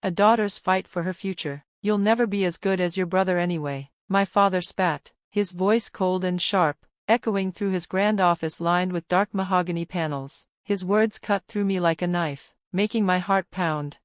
A daughter's fight for her future. You'll never be as good as your brother anyway. My father spat, his voice cold and sharp, echoing through his grand office lined with dark mahogany panels. His words cut through me like a knife, making my heart pound.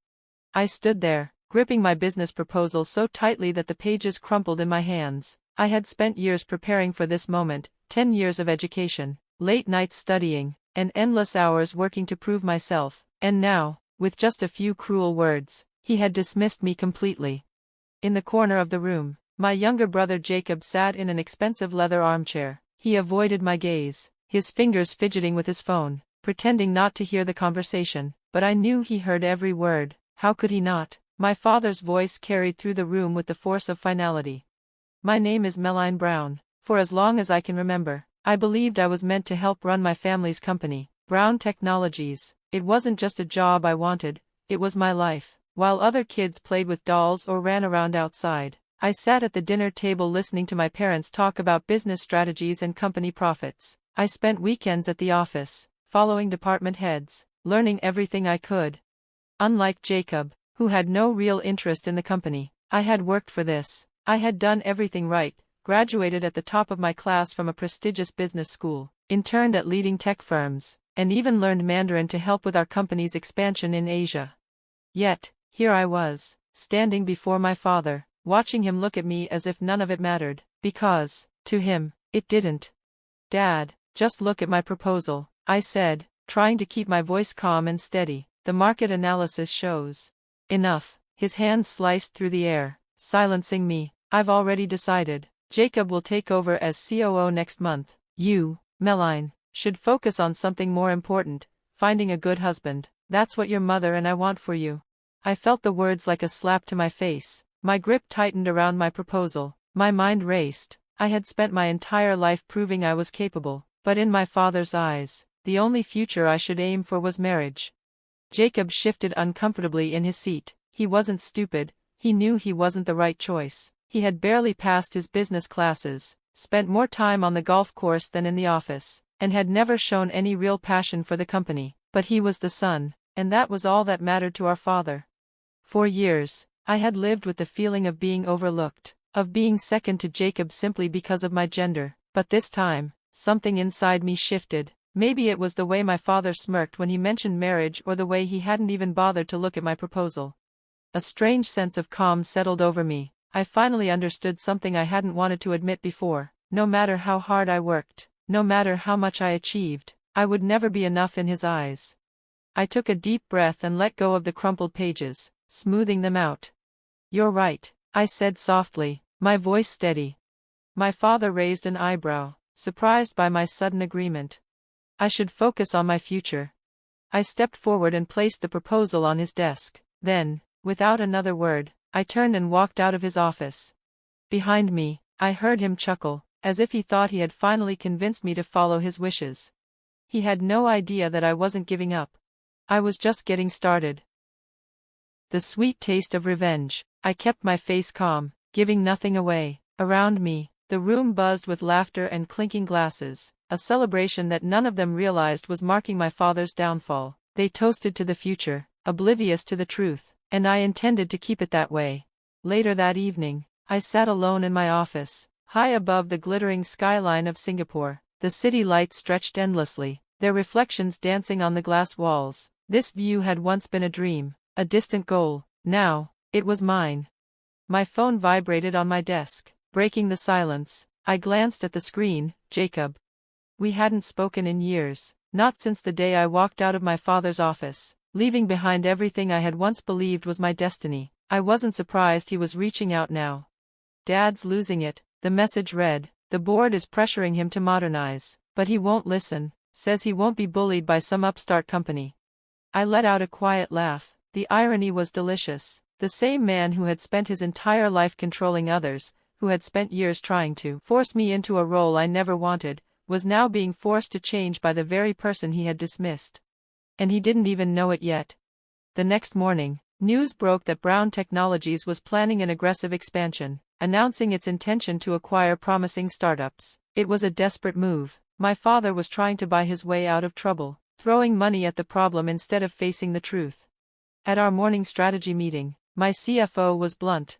I stood there, gripping my business proposal so tightly that the pages crumpled in my hands. I had spent years preparing for this moment, 10 years of education, late nights studying, and endless hours working to prove myself, and now, with just a few cruel words, he had dismissed me completely. In the corner of the room, my younger brother Jacob sat in an expensive leather armchair. He avoided my gaze, his fingers fidgeting with his phone, pretending not to hear the conversation, but I knew he heard every word. How could he not? My father's voice carried through the room with the force of finality. My name is Mandarin Brown. For as long as I can remember, I believed I was meant to help run my family's company, Brown Technologies. It wasn't just a job I wanted, it was my life. While other kids played with dolls or ran around outside, I sat at the dinner table listening to my parents talk about business strategies and company profits. I spent weekends at the office, following department heads, learning everything I could. Unlike Jacob, who had no real interest in the company, I had worked for this. I had done everything right, graduated at the top of my class from a prestigious business school, interned at leading tech firms, and even learned Mandarin to help with our company's expansion in Asia. Yet, here I was, standing before my father, watching him look at me as if none of it mattered, because, to him, it didn't. "Dad, just look at my proposal," I said, trying to keep my voice calm and steady. "The market analysis shows." "Enough." His hands sliced through the air, silencing me. "I've already decided. Jacob will take over as COO next month. You, Mandarin, should focus on something more important, finding a good husband. That's what your mother and I want for you." I felt the words like a slap to my face. My grip tightened around my proposal. My mind raced. I had spent my entire life proving I was capable, but in my father's eyes, the only future I should aim for was marriage. Jacob shifted uncomfortably in his seat. He wasn't stupid, he knew he wasn't the right choice. He had barely passed his business classes, spent more time on the golf course than in the office, and had never shown any real passion for the company. But he was the son, and that was all that mattered to our father. For years, I had lived with the feeling of being overlooked, of being second to Jacob simply because of my gender. But this time, something inside me shifted. Maybe it was the way my father smirked when he mentioned marriage, or the way he hadn't even bothered to look at my proposal. A strange sense of calm settled over me. I finally understood something I hadn't wanted to admit before. No matter how hard I worked, no matter how much I achieved, I would never be enough in his eyes. I took a deep breath and let go of the crumpled pages, smoothing them out. "You're right," I said softly, my voice steady. My father raised an eyebrow, surprised by my sudden agreement. I should focus on my future. I stepped forward and placed the proposal on his desk. Then, without another word, I turned and walked out of his office. Behind me, I heard him chuckle, as if he thought he had finally convinced me to follow his wishes. He had no idea that I wasn't giving up. I was just getting started. The sweet taste of revenge. I kept my face calm, giving nothing away. Around me, the room buzzed with laughter and clinking glasses, a celebration that none of them realized was marking my father's downfall. They toasted to the future, oblivious to the truth, and I intended to keep it that way. Later that evening, I sat alone in my office, high above the glittering skyline of Singapore. The city lights stretched endlessly, their reflections dancing on the glass walls. This view had once been a dream, a distant goal. Now, it was mine. My phone vibrated on my desk, breaking the silence. I glanced at the screen. Jacob. We hadn't spoken in years, not since the day I walked out of my father's office, leaving behind everything I had once believed was my destiny. I wasn't surprised he was reaching out now. "Dad's losing it," the message read. "The board is pressuring him to modernize, but he won't listen, says he won't be bullied by some upstart company." I let out a quiet laugh. The irony was delicious. The same man who had spent his entire life controlling others, who had spent years trying to force me into a role I never wanted, was now being forced to change by the very person he had dismissed. And he didn't even know it yet. The next morning, news broke that Brown Technologies was planning an aggressive expansion, announcing its intention to acquire promising startups. It was a desperate move. My father was trying to buy his way out of trouble, throwing money at the problem instead of facing the truth. At our morning strategy meeting, My CFO was blunt.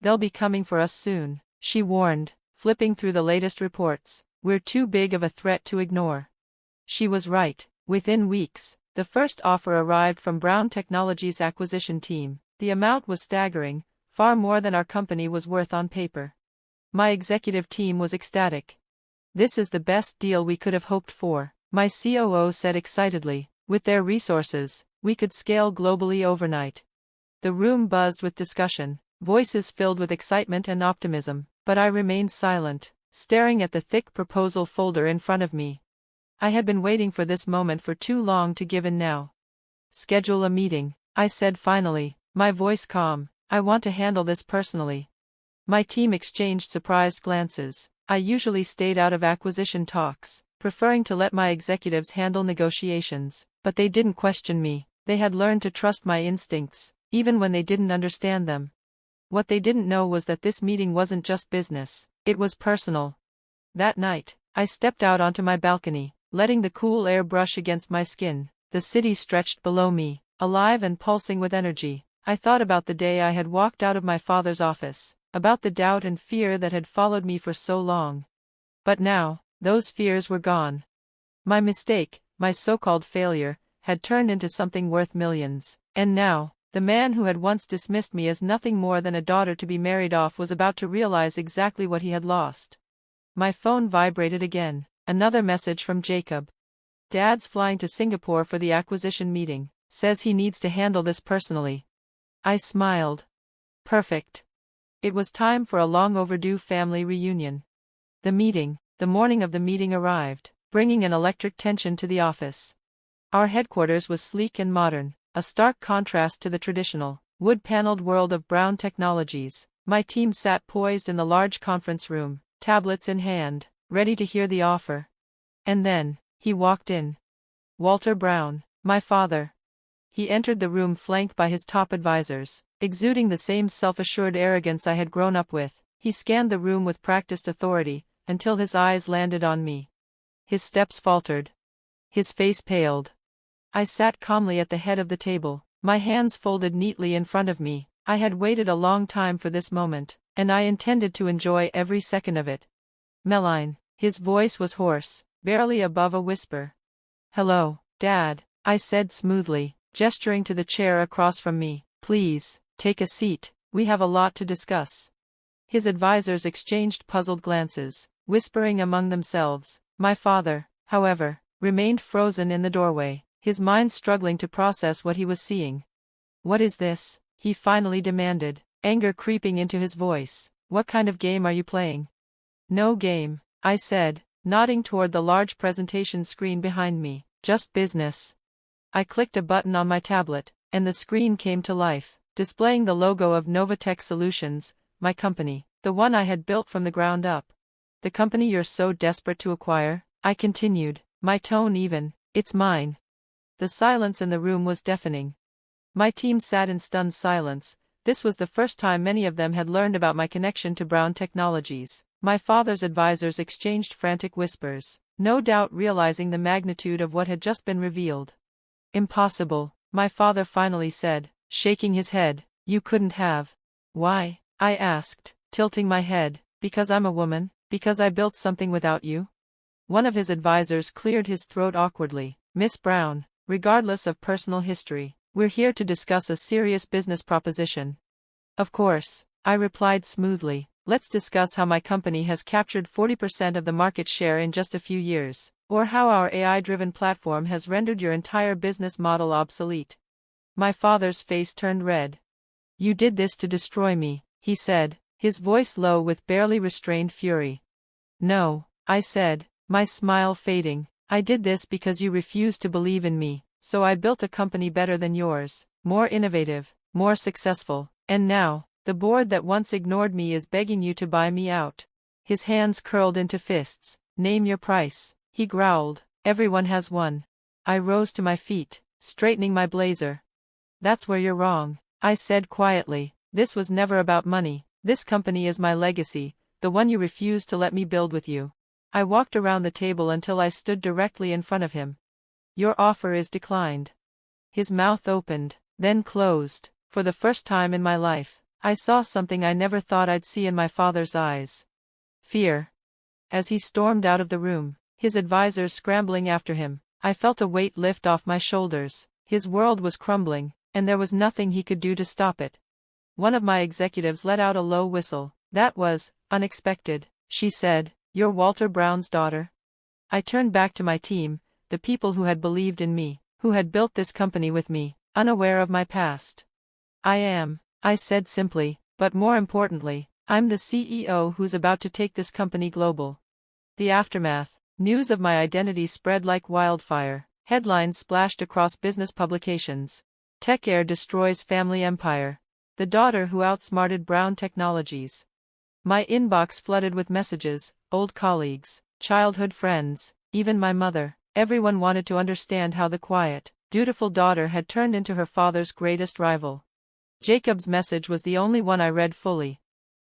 "They'll be coming for us soon," she warned, flipping through the latest reports. "We're too big of a threat to ignore." She was right. Within weeks, the first offer arrived from Brown Technologies' acquisition team. The amount was staggering, far more than our company was worth on paper. My executive team was ecstatic. "This is the best deal we could have hoped for," my COO said excitedly. "With their resources, we could scale globally overnight." The room buzzed with discussion, voices filled with excitement and optimism, but I remained silent, staring at the thick proposal folder in front of me. I had been waiting for this moment for too long to give in now. "Schedule a meeting," I said finally, my voice calm. "I want to handle this personally." My team exchanged surprised glances. I usually stayed out of acquisition talks, preferring to let my executives handle negotiations, but they didn't question me. They had learned to trust my instincts, even when they didn't understand them. What they didn't know was that this meeting wasn't just business, it was personal. That night, I stepped out onto my balcony, letting the cool air brush against my skin. The city stretched below me, alive and pulsing with energy. I thought about the day I had walked out of my father's office, about the doubt and fear that had followed me for so long. But now, those fears were gone. My mistake, my so-called failure, had turned into something worth millions. And now, the man who had once dismissed me as nothing more than a daughter to be married off was about to realize exactly what he had lost. My phone vibrated again. Another message from Jacob. "Dad's flying to Singapore for the acquisition meeting. Says he needs to handle this personally." I smiled. Perfect. It was time for a long overdue family reunion. The morning of the meeting arrived, bringing an electric tension to the office. Our headquarters was sleek and modern, a stark contrast to the traditional, wood-paneled world of Brown Technologies. My team sat poised in the large conference room, tablets in hand, ready to hear the offer. And then, he walked in. Walter Brown, my father. He entered the room flanked by his top advisors, exuding the same self-assured arrogance I had grown up with. He scanned the room with practiced authority, until his eyes landed on me. His steps faltered. His face paled. I sat calmly at the head of the table, my hands folded neatly in front of me. I had waited a long time for this moment, and I intended to enjoy every second of it. "Meline," his voice was hoarse, barely above a whisper. "Hello, Dad," I said smoothly, gesturing to the chair across from me. "Please, take a seat, we have a lot to discuss." His advisors exchanged puzzled glances, whispering among themselves. My father, however, remained frozen in the doorway, his mind struggling to process what he was seeing. "What is this?" he finally demanded, anger creeping into his voice. "What kind of game are you playing?" "No game," I said, nodding toward the large presentation screen behind me. "Just business." I clicked a button on my tablet, and the screen came to life, displaying the logo of Novatech Solutions, my company, the one I had built from the ground up. "The company you're so desperate to acquire?" I continued, my tone even. "It's mine." The silence in the room was deafening. My team sat in stunned silence. This was the first time many of them had learned about my connection to Brown Technologies. My father's advisors exchanged frantic whispers, no doubt realizing the magnitude of what had just been revealed. "Impossible," my father finally said, shaking his head. "You couldn't have." "Why?" I asked, tilting my head. "Because I'm a woman? Because I built something without you?" One of his advisors cleared his throat awkwardly. "Miss Brown, regardless of personal history, we're here to discuss a serious business proposition." "Of course," I replied smoothly. "Let's discuss how my company has captured 40% of the market share in just a few years, or how our AI-driven platform has rendered your entire business model obsolete." My father's face turned red. "You did this to destroy me," he said, his voice low with barely restrained fury. "No," I said, my smile fading. "I did this because you refused to believe in me, so I built a company better than yours, more innovative, more successful, and now, the board that once ignored me is begging you to buy me out." His hands curled into fists. "Name your price," he growled. "Everyone has one." I rose to my feet, straightening my blazer. "That's where you're wrong," I said quietly. "This was never about money. This company is my legacy, the one you refused to let me build with you." I walked around the table until I stood directly in front of him. "Your offer is declined." His mouth opened, then closed, For the first time in my life, I saw something I never thought I'd see in my father's eyes. Fear. As he stormed out of the room, his advisors scrambling after him, I felt a weight lift off my shoulders. His world was crumbling, and there was nothing he could do to stop it. One of my executives let out a low whistle. "That was unexpected," she said. "You're Walter Brown's daughter?" I turned back to my team, the people who had believed in me, who had built this company with me, unaware of my past. "I am," I said simply, "but more importantly, I'm the CEO who's about to take this company global." The aftermath. News of my identity spread like wildfire. Headlines splashed across business publications. Tech heir destroys family empire. The daughter who outsmarted Brown Technologies. My inbox flooded with messages, old colleagues, childhood friends, even my mother. Everyone wanted to understand how the quiet, dutiful daughter had turned into her father's greatest rival. Jacob's message was the only one I read fully.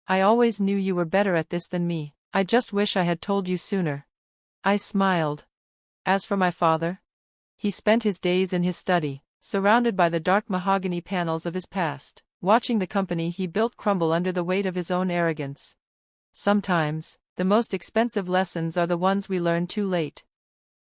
"I always knew you were better at this than me. I just wish I had told you sooner." I smiled. As for my father? He spent his days in his study, surrounded by the dark mahogany panels of his past, watching the company he built crumble under the weight of his own arrogance. Sometimes, the most expensive lessons are the ones we learn too late.